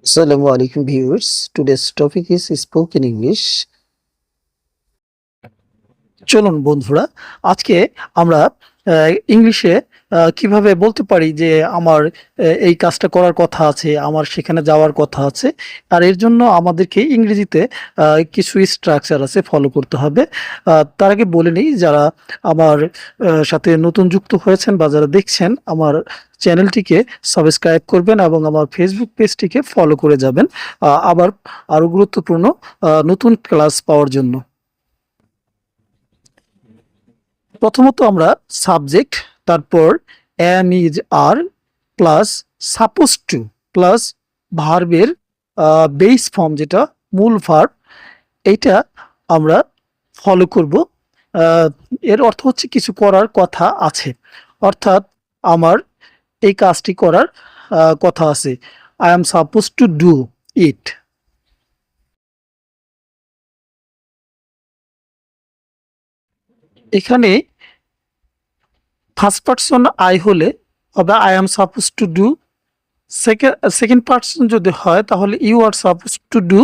Assalamu alaikum viewers. Today's topic is spoken English. চলুন বন্ধুরা, আজকে আমরা ইংলিশে কিভাবে বলতে পারি যে আমার এই কাজটা করার কথা আছে, আমার সেখানে যাওয়ার কথা আছে। আর এর জন্য আমাদেরকে ইংরেজিতে কিছু স্ট্রাকচার আছে, ফলো করতে হবে। তার আগে বলে নিই, যারা আমার সাথে নতুন যুক্ত হয়েছেন বা যারা দেখছেন, আমার চ্যানেলটিকে সাবস্ক্রাইব করবেন এবং আমার ফেসবুক পেজটিকে ফলো করে যাবেন আবার আরো গুরুত্বপূর্ণ নতুন ক্লাস পাওয়ার জন্য। প্রথমত আমরা সাবজেক্ট, তারপর am is are plus suppose to plus ভার্বের বেস ফর্ম, যেটা মূল ভার্ব, এইটা আমরা ফলো করব। এর অর্থ হচ্ছে কিছু করার কথা আছে, অর্থাৎ আমার এই কাজটি করার কথা আছে। I am suppose to do it. এখানে ফার্স্ট পারসন আই হলে হবে I am suppose to do. Second person যদি হয় তাহলে you are suppose to do.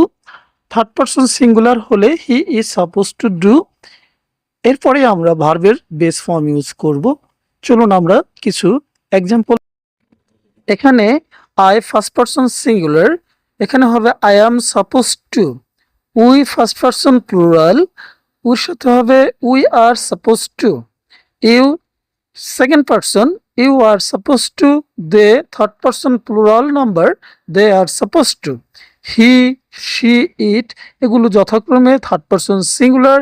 Third person singular হলে he is suppose to do. এরপরে আমরা ভার্বের বেস ফর্ম ইউজ করব। চলুন আমরা কিছু এক্সাম্পল। এখানে আই ফার্স্ট পারসন সিঙ্গুলার, এখানে হবে I am suppose to. We first person plural, ওর সাথে হবে we are suppose to. You second person, you are suppose to. They third person plural number, they are suppose to. He, she, it এগুলো যথাক্রমে third person singular,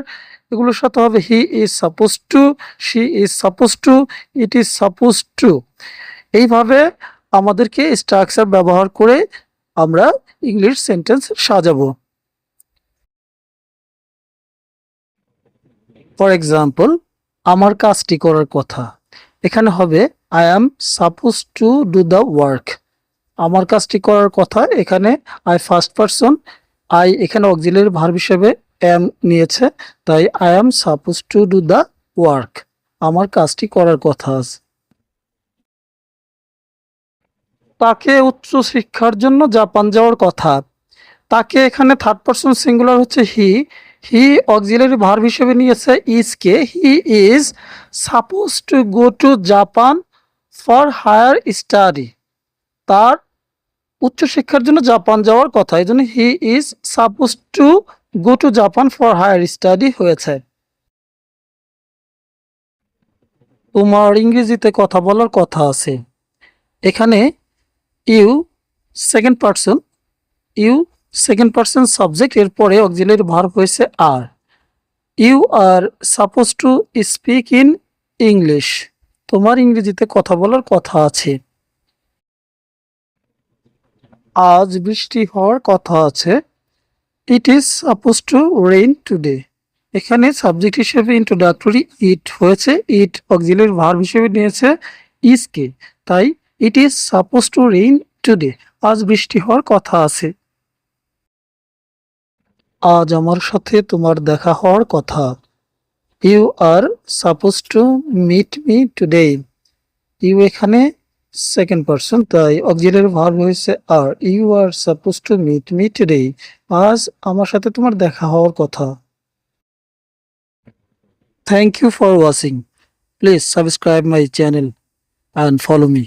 এগুলোর সাথে হবে he is suppose to, she is suppose to, it is suppose to. এইভাবে আমাদেরকে structure ব্যবহার করে আমরা ইংলিশ সেন্টেন্স সাজাবো। ফর এক্সাম্পল, আমার কাজটি করার কথা, এখানে হবে I am suppose to do the work. আমার কাজটি করার কথা, এখানে আই ফার্স্ট পারসন, আই এখানে অক্সিলারি ভার্ব হিসেবে অ্যাম নিয়েছে, তাই I am suppose to do the work. আমার কাজটি করার কথা আছে। তাকে উচ্চ শিক্ষার জন্য জাপান যাওয়ার কথা, তাকে এখানে থার্ড পারসন সিঙ্গুলার হচ্ছে হি, হি অক্সিলারি ভার্ব হিসেবে নিয়েছে ইজ কে। He is suppose to go to Japan for higher study. তার উচ্চশিক্ষার জন্য জাপান যাওয়ার কথা, এই জন্য he is suppose to go to Japan for higher study হয়েছে। তোমার ইংরেজিতে কথা বলার কথা আছে, এখানে you second person, you second person subject, এরপরে অক্সিলারি ভার্ব হয়েছে are. You are suppose to speak in English. তোমার ইংরেজিতে কথা বলার কথা আছে। আজ বৃষ্টি হওয়ার কথা আছে, ইট is suppose two rain today. এখানে সাবজেক্ট হিসেবে ইন্ট্রোডাক্টরি ইট হয়েছে, ইট অক্সিলারি ভার্ব হিসেবে নিয়েছে ইজ কে, তাই ইট is suppose two rain today. আজ বৃষ্টি হওয়ার কথা আছে। আজ আমার সাথে তোমার দেখা হওয়ার কথা, you are suppose to meet me today. You এখানে সেকেন্ড পারসন, তাই অক্সিলারি ভার্ব হয়েছে are. You are suppose to meet me today. আজ আমার সাথে তোমার দেখা হওয়ার কথা। Thank you for watching. Please subscribe my channel and follow me.